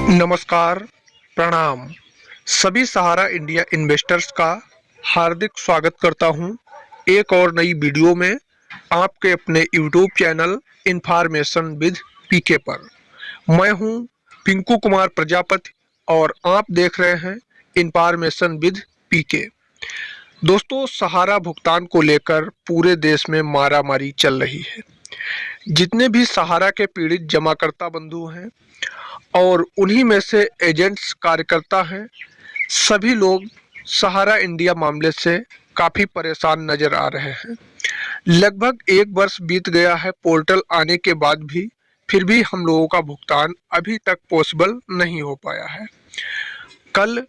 नमस्कार, प्रणाम। सभी सहारा इंडिया इन्वेस्टर्स का हार्दिक स्वागत करता हूं एक और नई वीडियो में आपके अपने यूट्यूब चैनल इन्फॉर्मेशन विद पीके पर। मैं हूं पिंकू कुमार प्रजापति और आप देख रहे हैं इन्फॉर्मेशन विद पीके। दोस्तों, सहारा भुगतान को लेकर पूरे देश में मारामारी चल रही है। जितने भी सहारा के पीड़ित जमाकर्ता बंधु हैं और उन्हीं में से एजेंट्स कार्यकर्ता हैं, सभी लोग सहारा इंडिया मामले से काफ़ी परेशान नजर आ रहे हैं। लगभग 1 वर्ष बीत गया है पोर्टल आने के बाद भी, फिर भी हम लोगों का भुगतान अभी तक पॉसिबल नहीं हो पाया है। कल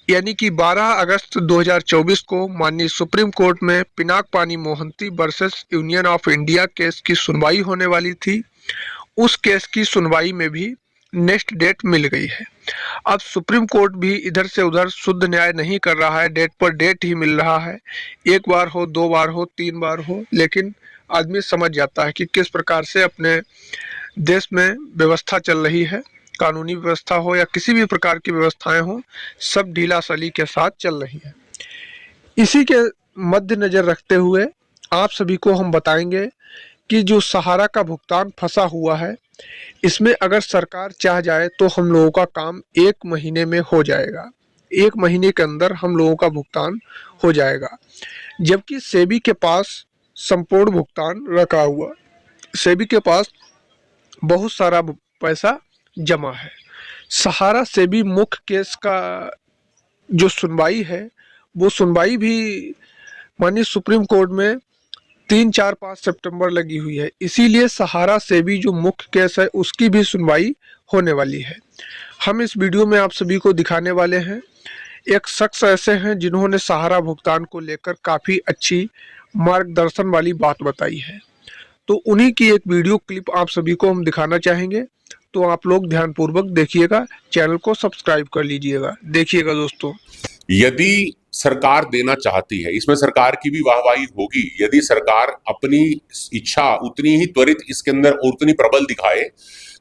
यानी कि 12 अगस्त 2024 को माननीय सुप्रीम कोर्ट में पिनाक पानी Mohanty versus union of India case की सुनवाई होने वाली थी। उस केस की सुनवाई में भी नेक्स्ट डेट मिल गई है। अब सुप्रीम कोर्ट भी इधर से उधर शुद्ध न्याय नहीं कर रहा है, डेट पर डेट ही मिल रहा है। एक बार हो, 2 बार हो, 3 बार हो, लेकिन आदमी समझ जाता है कि किस प्रकार से अपने देश में व्यवस्था चल रही है। कानूनी व्यवस्था हो या किसी भी प्रकार की व्यवस्थाएं हो, सब ढीलासली के साथ चल रही है। इसी के मद्देनजर रखते हुए आप सभी को हम बताएंगे कि जो सहारा का भुगतान फंसा हुआ है, इसमें अगर सरकार चाह जाए तो हम लोगों का काम 1 महीने में हो जाएगा। 1 महीने के अंदर हम लोगों का भुगतान हो जाएगा, जबकि सेबी के पास संपूर्ण भुगतान रखा हुआ, सेबी के पास बहुत सारा पैसा जमा है। सहारा सेबी मुख्य केस का जो सुनवाई है, वो सुनवाई भी माननीय सुप्रीम कोर्ट में 3, 4, 5 सितंबर लगी हुई है। इसीलिए सहारा सेबी जो मुख्य केस है, उसकी भी सुनवाई होने वाली है। हम इस वीडियो में आप सभी को दिखाने वाले हैं, एक शख्स ऐसे हैं जिन्होंने सहारा भुगतान को लेकर काफ़ी अच्छी मार्गदर्शन वाली बात बताई है। तो उन्हीं की एक वीडियो क्लिप आप सभी को हम दिखाना चाहेंगे, तो आप लोग ध्यानपूर्वक देखिएगा, चैनल को सब्सक्राइब कर लीजिएगा। देखिएगा दोस्तों। यदि सरकार देना चाहती है, इसमें सरकार की भी वाहवाही होगी यदि सरकार अपनी इच्छा उतनी ही त्वरित इसके अंदर और उतनी प्रबल दिखाए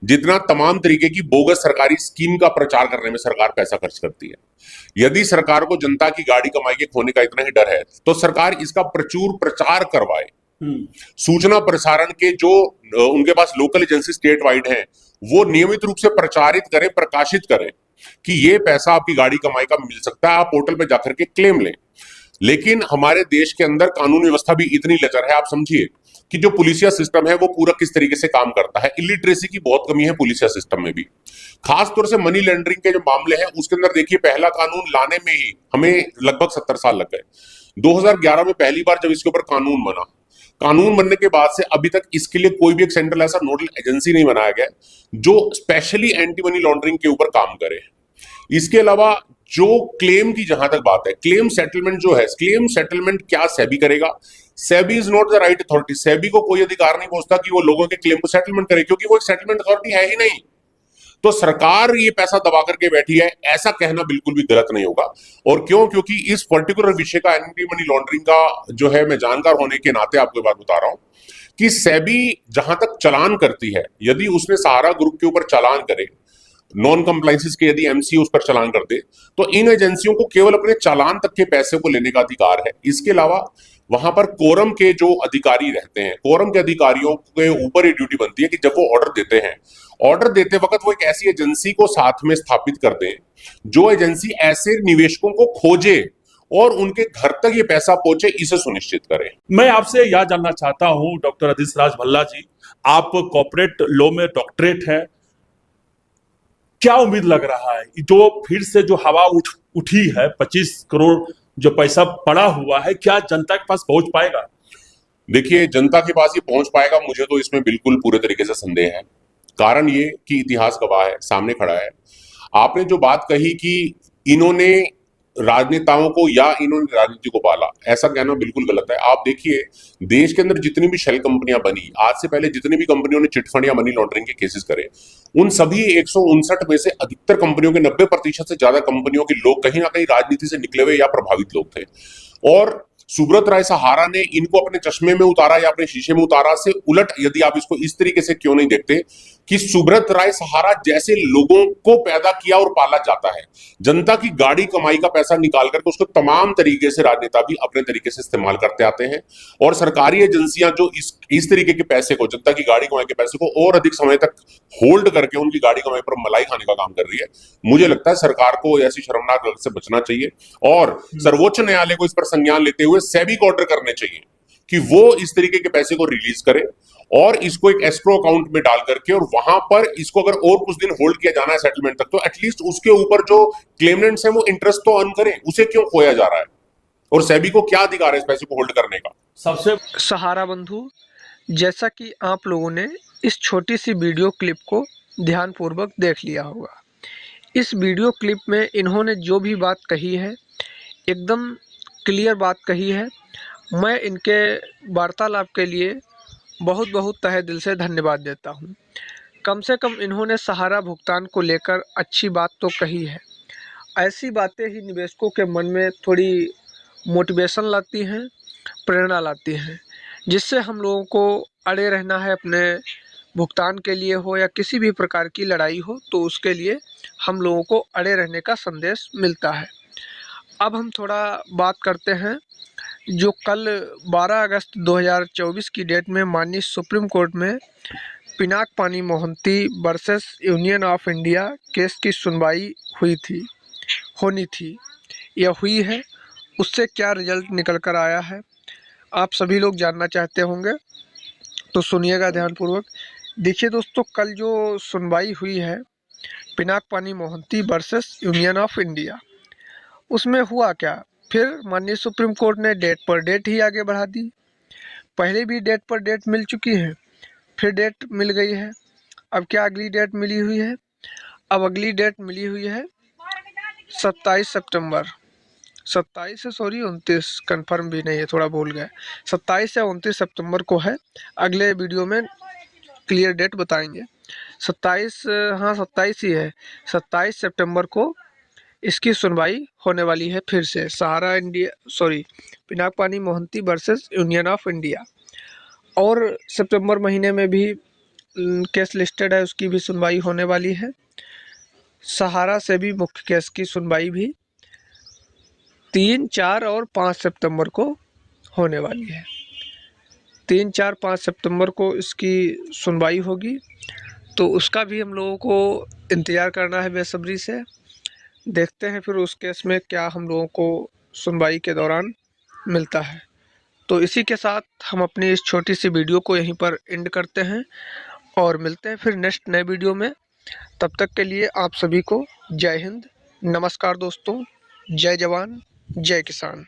जितना तमाम तरीके की बोगस सरकारी स्कीम का प्रचार करने में सरकार पैसा खर्च करती है। यदि सरकार को जनता की गाड़ी कमाई के खोने का इतना ही डर है तो सरकार इसका प्रचुर प्रचार करवाए। सूचना प्रसारण के जो उनके पास लोकल एजेंसी स्टेट वाइड हैं, वो नियमित रूप से प्रचारित करें, प्रकाशित करें कि ये पैसा आपकी गाड़ी कमाई का मिल सकता है, आप पोर्टल पे जाकर के क्लेम लें। लेकिन हमारे देश के अंदर कानून व्यवस्था भी इतनी लचर है, आप समझिए कि जो पुलिसिया सिस्टम है वो पूरा किस तरीके से काम करता है। इलिटरेसी की बहुत कमी है पुलिसिया सिस्टम में भी, खासतौर से मनी लॉन्ड्रिंग के जो मामले हैं उसके अंदर देखिए, पहला कानून लाने में ही हमें लगभग 70 साल लग गए। 2011 में पहली बार जब इसके ऊपर कानून बना, कानून बनने के बाद से अभी तक इसके लिए कोई भी एक सेंट्रल ऐसा नोडल एजेंसी नहीं बनाया गया जो स्पेशली एंटी मनी लॉन्ड्रिंग के ऊपर काम करे। इसके अलावा जो क्लेम की जहां तक बात है, क्लेम सेटलमेंट जो है, क्लेम सेटलमेंट क्या सेबी करेगा? SEBI is not the right authority. SEBI को कोई अधिकार नहीं पहुंचता कि वो लोगों के क्लेम को सेटलमेंट करे, क्योंकि वो एक सेटलमेंट अथॉरिटी है ही नहीं। तो सरकार ये पैसा दबा करके बैठी है, ऐसा कहना बिल्कुल भी गलत नहीं होगा। और क्यों? क्योंकि इस पर्टिकुलर विषय का, एंटी मनी लॉन्ड्रिंग का जो है, मैं जानकार होने के नाते आपको बात बता रहा हूं कि सेबी जहां तक चालान करती है, यदि उसने सहारा ग्रुप के ऊपर चालान करे, नॉन कंप्लाइंसेस के यदि एमसी उस पर चालान कर दे, तो इन एजेंसियों को केवल अपने चालान तक के पैसे को लेने का अधिकार है। इसके अलावा वहां पर कोरम के जो अधिकारी रहते हैं, कोरम के अधिकारियों के ऊपर ये ड्यूटी बनती है कि जब वो ऑर्डर देते हैं, ऑर्डर देते वक्त वो एक ऐसी एजेंसी को साथ में स्थापित कर दें जो एजेंसी ऐसे निवेशकों को खोजे और उनके घर तक ये पैसा पहुंचे, इसे सुनिश्चित करे। मैं आपसे यह जानना चाहता हूं डॉक्टर अधिसराज भल्ला जी, आप कॉर्पोरेट लॉ में डॉक्टरेट है, क्या उम्मीद लग रहा है जो फिर से जो हवा उठी है, 25 करोड़ जो पैसा पड़ा हुआ है, क्या जनता के पास पहुंच पाएगा? देखिए, जनता के पास ये पहुंच पाएगा, मुझे तो इसमें बिल्कुल पूरे तरीके से संदेह है। कारण ये कि इतिहास गवाह है, सामने खड़ा है। आपने जो बात कही कि इन्होंने राजनेताओं को या इन्होंने राजनीति को पाला, ऐसा कहना बिल्कुल गलत है। आप देखिए, देश के अंदर जितनी भी शेल कंपनियां बनी, आज से पहले जितनी भी कंपनियों ने चिटफंड या मनी लॉन्ड्रिंग के केसेस करे, उन सभी 159 में से अधिकतर कंपनियों के 90% से ज्यादा कंपनियों के लोग कहीं ना कहीं राजनीति से निकले हुए या प्रभावित लोग थे। और सुब्रत राय सहारा ने इनको अपने चश्मे में उतारा या अपने शीशे में उतारा से उलट यदि आप इसको इस तरीके से क्यों नहीं देखते कि सुब्रत राय सहारा जैसे लोगों को पैदा किया और पाला जाता है, जनता की गाड़ी कमाई का पैसा निकाल करके उसको तमाम तरीके से राजनेता भी अपने तरीके से इस्तेमाल करते आते हैं, और सरकारी एजेंसियां जो इस तरीके के पैसे को, जनता की गाड़ी कमाई के पैसे को और अधिक समय तक होल्ड करके उनकी गाड़ी कमाई पर मलाई खाने का काम कर रही है। मुझे लगता है सरकार को ऐसी शर्मनाक गलती से बचना चाहिए और सर्वोच्च न्यायालय को इस पर संज्ञान लेते हुए सेबी को ऑर्डर करने चाहिए कि वो इस तरीके के पैसे को रिलीज करे और इसको एक एस्क्रो अकाउंट में डाल करके, और वहां पर इसको अगर और कुछ दिन होल्ड किया जाना है सेटलमेंट तक, तो एटलीस्ट उसके ऊपर जो क्लेमनेंट्स हैं वो इंटरेस्ट तो अर्न करें, उसे क्यों खोया जा रहा है और सेबी को क्या अधिकार है इस पैसे को होल्ड करने का। सबसे सहारा बंधु, जैसा कि आप लोगों ने इस छोटी सी वीडियो क्लिप को ध्यानपूर्वक देख लिया होगा, इस वीडियो क्लिप में इन्होंने जो भी बात कही है एकदम क्लियर बात कही है। मैं इनके वार्तालाप के लिए बहुत बहुत तहे दिल से धन्यवाद देता हूं। कम से कम इन्होंने सहारा भुगतान को लेकर अच्छी बात तो कही है। ऐसी बातें ही निवेशकों के मन में थोड़ी मोटिवेशन लाती हैं, प्रेरणा लाती हैं, जिससे हम लोगों को अड़े रहना है अपने भुगतान के लिए हो या किसी भी प्रकार की लड़ाई हो, तो उसके लिए हम लोगों को अड़े रहने का संदेश मिलता है। अब हम थोड़ा बात करते हैं जो कल 12 अगस्त 2024 की डेट में माननीय सुप्रीम कोर्ट में पिनाक पानी Mohanty versus union of India case की सुनवाई होनी थी, यह हुई है। उससे क्या रिजल्ट निकल कर आया है आप सभी लोग जानना चाहते होंगे, तो सुनिएगा ध्यानपूर्वक। देखिए दोस्तों, कल जो सुनवाई हुई है पिनाक पानी Mohanty versus union of India, उसमें हुआ क्या, फिर माननीय सुप्रीम कोर्ट ने डेट पर डेट ही आगे बढ़ा दी। पहले भी डेट पर डेट मिल चुकी है, फिर डेट मिल गई है। अब क्या अगली डेट मिली हुई है? अब अगली डेट मिली हुई है 27 सितंबर, 27 से 29 कंफर्म भी नहीं है, थोड़ा भूल गए, 27 या 29 सितंबर को है। अगले वीडियो में क्लियर डेट बताएंगे। 27, हाँ 27 ही है, 27 सितंबर को इसकी सुनवाई होने वाली है फिर से। पिनाक पानी Mohanty versus union of India. और सितंबर महीने में भी केस लिस्टेड है, उसकी भी सुनवाई होने वाली है। सहारा से भी मुख्य केस की सुनवाई भी 3, 4 और 5 सितंबर को होने वाली है। 3, 4, 5 सितंबर को इसकी सुनवाई होगी, तो उसका भी हम लोगों को इंतज़ार करना है बेसब्री से। देखते हैं फिर उस केस में क्या हम लोगों को सुनवाई के दौरान मिलता है। तो इसी के साथ हम अपनी इस छोटी सी वीडियो को यहीं पर एंड करते हैं और मिलते हैं फिर नेक्स्ट नए वीडियो में। तब तक के लिए आप सभी को जय हिंद, नमस्कार दोस्तों, जय जवान, जय किसान।